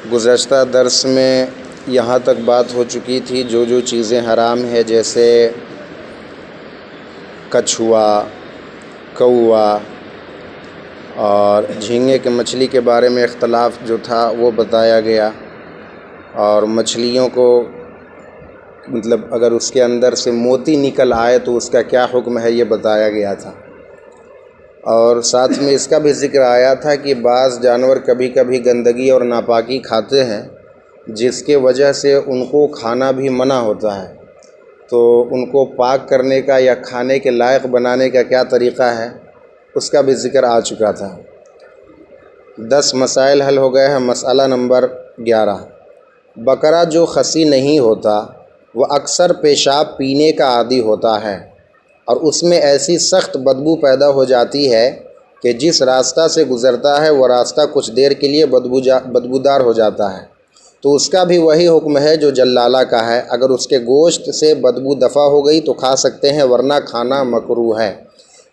गुज़श्ता दर्स में यहाँ तक बात हो चुकी थी जो चीज़ें हराम है, जैसे कछुआ, कौआ और झींगे के मछली के बारे में इख्तलाफ जो था वो बताया गया। और मछलियों को मतलब अगर उसके अंदर से मोती निकल आए तो उसका क्या हुक्म है ये बताया गया था। और साथ में इसका भी ज़िक्र आया था कि बाज़ जानवर कभी कभी गंदगी और नापाकी खाते हैं जिसके वजह से उनको खाना भी मना होता है। तो उनको पाक करने का या खाने के लायक बनाने का क्या तरीक़ा है उसका भी ज़िक्र आ चुका था। 10 मसाइल हल हो गए हैं। मसला नंबर 11, बकरा जो खसी नहीं होता वह अक्सर पेशाब पीने का आदी होता है और उसमें ऐसी सख्त बदबू पैदा हो जाती है कि जिस रास्ता से गुज़रता है वह रास्ता कुछ देर के लिए बदबूदार हो जाता है। तो उसका भी वही हुक्म है जो जल्लाला का है। अगर उसके गोश्त से बदबू दफ़ा हो गई तो खा सकते हैं, वरना खाना मकरूह है।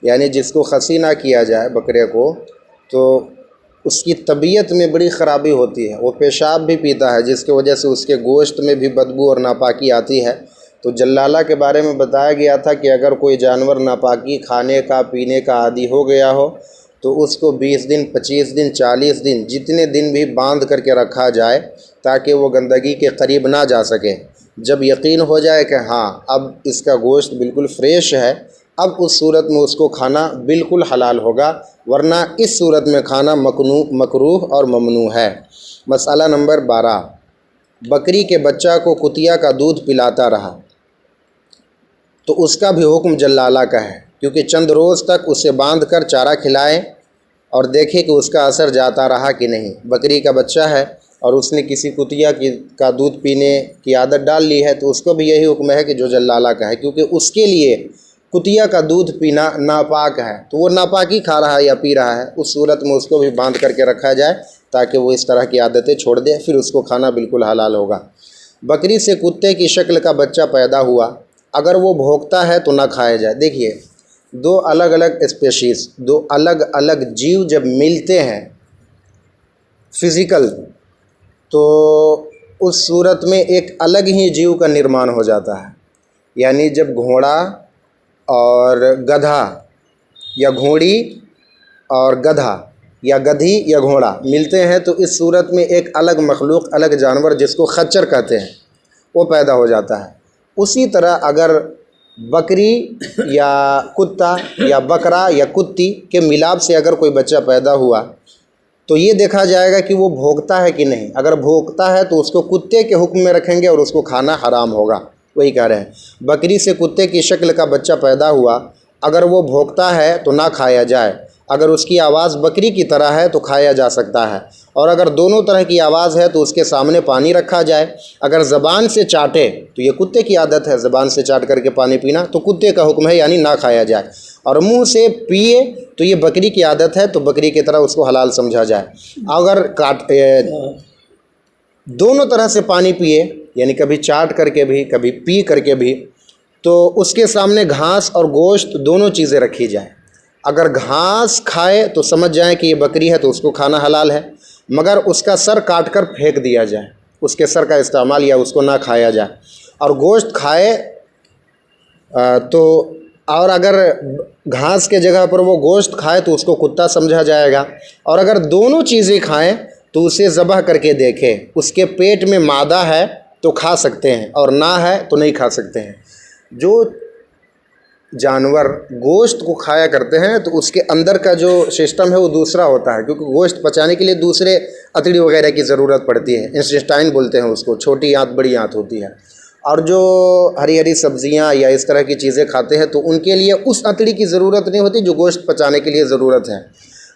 यानी जिसको खसी ना किया जाए बकरे को, तो उसकी तबीयत में बड़ी ख़राबी होती है, वो पेशाब भी पीता है जिसकी वजह से उसके गोश्त में भी बदबू और नापाकी आती है। तो जल्लाला के बारे में बताया गया था कि अगर कोई जानवर नापाकी खाने का पीने का आदी हो गया हो तो उसको 20 दिन, 25 दिन, 40 दिन, जितने दिन भी बांध करके रखा जाए ताकि वो गंदगी के करीब ना जा सके। जब यकीन हो जाए कि हाँ अब इसका गोश्त बिल्कुल फ़्रेश है, अब उस सूरत में उसको खाना बिल्कुल हलाल होगा, वरना इस सूरत में खाना मकरूह और ममनू है। मसला नंबर 12, बकरी के बच्चा को कुतिया का दूध पिलाता रहा तो उसका भी हुक्म जल्लाला का है, क्योंकि चंद रोज़ तक उसे बांध कर चारा खिलाए और देखे कि उसका असर जाता रहा कि नहीं। बकरी का बच्चा है और उसने किसी कुतिया का दूध पीने की आदत डाल ली है तो उसको भी यही हुक्म है कि जो जल्लाला का है, क्योंकि उसके लिए कुतिया का दूध पीना नापाक है। तो वो नापाकी खा रहा है या पी रहा है, उस सूरत में उसको भी बांध करके रखा जाए ताकि वो इस तरह की आदतें छोड़ दे, फिर उसको खाना बिल्कुल हलाल होगा। बकरी से कुत्ते की शक्ल का बच्चा पैदा हुआ, अगर वो भौंकता है तो ना खाया जाए। देखिए, दो अलग अलग स्पेशीज़, दो अलग अलग जीव जब मिलते हैं फिज़िकल, तो उस सूरत में एक अलग ही जीव का निर्माण हो जाता है। यानी जब घोड़ा और गधा या घोड़ी और गधा या गधी या घोड़ा मिलते हैं तो इस सूरत में एक अलग मखलूक, अलग जानवर जिसको खच्चर कहते हैं, वो पैदा हो जाता है। उसी तरह अगर बकरी या कुत्ता या बकरा या कुत्ती के मिलाप से अगर कोई बच्चा पैदा हुआ तो ये देखा जाएगा कि वो भौंकता है कि नहीं। अगर भौंकता है तो उसको कुत्ते के हुक्म में रखेंगे और उसको खाना हराम होगा। वही कह रहे हैं, बकरी से कुत्ते की शक्ल का बच्चा पैदा हुआ, अगर वो भौंकता है तो ना खाया जाए। अगर उसकी आवाज़ बकरी की तरह है तो खाया जा सकता है, और अगर दोनों तरह की आवाज़ है तो उसके सामने पानी रखा जाए। अगर ज़बान से चाटे तो ये कुत्ते की आदत है, ज़बान से चाट करके पानी पीना, तो कुत्ते का हुक्म है, यानी ना खाया जाए। और मुंह से पिए तो ये बकरी की आदत है, तो बकरी की तरह उसको हलाल समझा जाए। अगर दोनों तरह से पानी पिए, यानी कभी चाट करके भी कभी पी करके भी, तो उसके सामने घास और गोश्त दोनों चीज़ें रखी जाए। अगर घास खाए तो समझ जाए कि ये बकरी है तो उसको खाना हलाल है, मगर उसका सर काट कर फेंक दिया जाए, उसके सर का इस्तेमाल या उसको ना खाया जाए। और गोश्त खाए तो, और अगर घास के जगह पर वो गोश्त खाए तो उसको कुत्ता समझा जाएगा। और अगर दोनों चीज़ें खाएं तो उसे ज़बह करके देखें, उसके पेट में मादा है तो खा सकते हैं और ना है तो नहीं खा सकते हैं। जो जानवर गोश्त को खाया करते हैं तो उसके अंदर का जो सिस्टम है वो दूसरा होता है, क्योंकि गोश्त पचाने के लिए दूसरे अतड़ी वगैरह की ज़रूरत पड़ती है, इंटेस्टाइन बोलते हैं उसको, छोटी आंत बड़ी आंत होती है। और जो हरी हरी सब्जियां या इस तरह की चीज़ें खाते हैं तो उनके लिए उस अतड़ी की ज़रूरत नहीं होती जो गोश्त पचाने के लिए ज़रूरत है।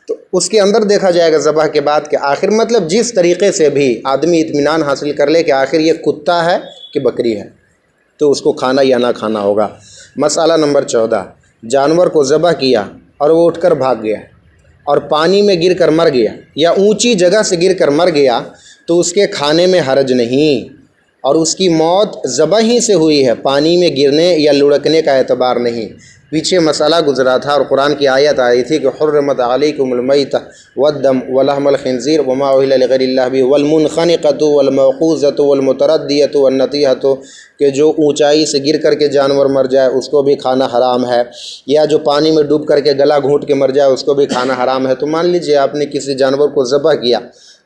तो उसके अंदर देखा जाएगा ज़बह के बाद के आखिर, मतलब जिस तरीक़े से भी आदमी इत्मीनान हासिल कर ले कि आखिर ये कुत्ता है कि बकरी है, तो उसको खाना या ना खाना होगा। मसला नंबर 14, जानवर को ज़बह किया और वो उठकर भाग गया और पानी में गिर कर मर गया या ऊंची जगह से गिर कर मर गया तो उसके खाने में हरज नहीं, और उसकी मौत ज़बह ही से हुई है, पानी में गिरने या लुढ़कने का एतबार नहीं। पीछे मसला गुजरा था और कुरान की आयत आई थी कि हुर्रिमत अलैकुमुल मैता वद्दम वलहमुल खिंज़ीर वमा उहिल्ला लिग़ैरिल्लाह बिही वलमुनख़निक़तु वलमौक़ूज़तु वलमुतरद्दियतु वन्नतीहतु, कि जो ऊंचाई से गिर करके जानवर मर जाए उसको भी खाना हराम है, या जो पानी में डूब करके गला घूंट के मर जाए उसको भी खाना हराम है। तो मान लीजिए आपने किसी जानवर को ज़बह किया,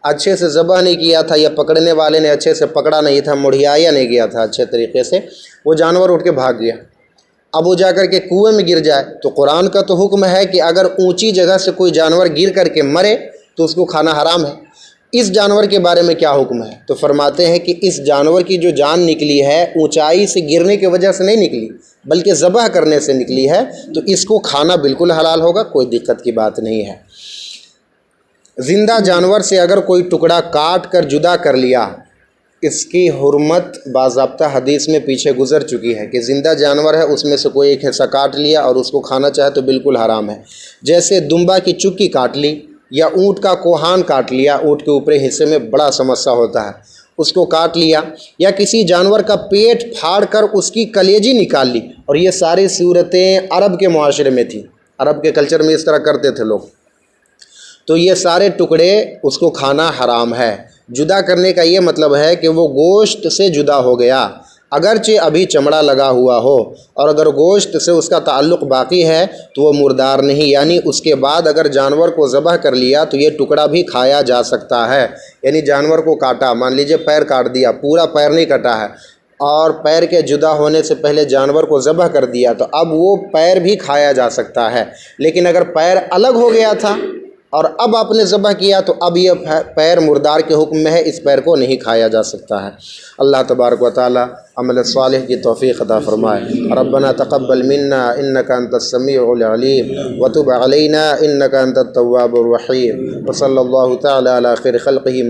अच्छे से ज़बह नहीं किया था, या पकड़ने वाले ने अच्छे से पकड़ा नहीं था, मुड़ियाया नहीं गया था अच्छे तरीके से, वो जानवर उठ के भाग गया, अब वो जा कर के कुएँ में गिर जाए, तो कुरान का तो हुक्म है कि अगर ऊंची जगह से कोई जानवर गिर करके मरे तो उसको खाना हराम है। इस जानवर के बारे में क्या हुक्म है? तो फरमाते हैं कि इस जानवर की जो जान निकली है ऊंचाई से गिरने की वजह से नहीं निकली, बल्कि ज़बह करने से निकली है, तो इसको खाना बिल्कुल हलाल होगा, कोई दिक्कत की बात नहीं है। ज़िंदा जानवर से अगर कोई टुकड़ा काट कर जुदा कर लिया, इसकी हुर्मत बाज़ाब्ता हदीस में पीछे गुज़र चुकी है कि ज़िंदा जानवर है उसमें से कोई एक हिस्सा काट लिया और उसको खाना चाहे तो बिल्कुल हराम है। जैसे दुम्बा की चुक्की काट ली या ऊँट का कोहान काट लिया, ऊँट के ऊपरी हिस्से में बड़ा समस्या होता है, उसको काट लिया, या किसी जानवर का पेट फाड़ कर उसकी कलेजी निकाल ली, और ये सारी सूरतें अरब के मुआशरे में थी, अरब के कल्चर में इस तरह करते थे लोग, तो ये सारे टुकड़े उसको खाना हराम है। जुदा करने का ये मतलब है कि वो गोश्त से जुदा हो गया, अगरचे अभी चमड़ा लगा हुआ हो, और अगर गोश्त से उसका ताल्लुक़ बाकी है तो वो मुर्दार नहीं, यानी उसके बाद अगर जानवर को ज़बह कर लिया तो ये टुकड़ा भी खाया जा सकता है। यानी जानवर को काटा, मान लीजिए पैर काट दिया, पूरा पैर नहीं कटा है, और पैर के जुदा होने से पहले जानवर को ज़बह कर दिया, तो अब वो पैर भी खाया जा सकता है। लेकिन अगर पैर अलग हो गया था और अब आपने ज़बह किया तो अब ये पैर मुर्दार के हुक्म में है, इस पैर को नहीं खाया जा सकता है। अल्लाह तबारक व तआला अमल सालिह की तौफ़ीक़ अता फ़रमाए। रब्बना तक़ब्बल मिन्ना इन्नका अंतस समीउल अलीम व तुब अलैना इन्नका अंतत तव्वाबुर रहीम। व सल्लल्लाहु तआला अला खैरि ख़ल्क़िही।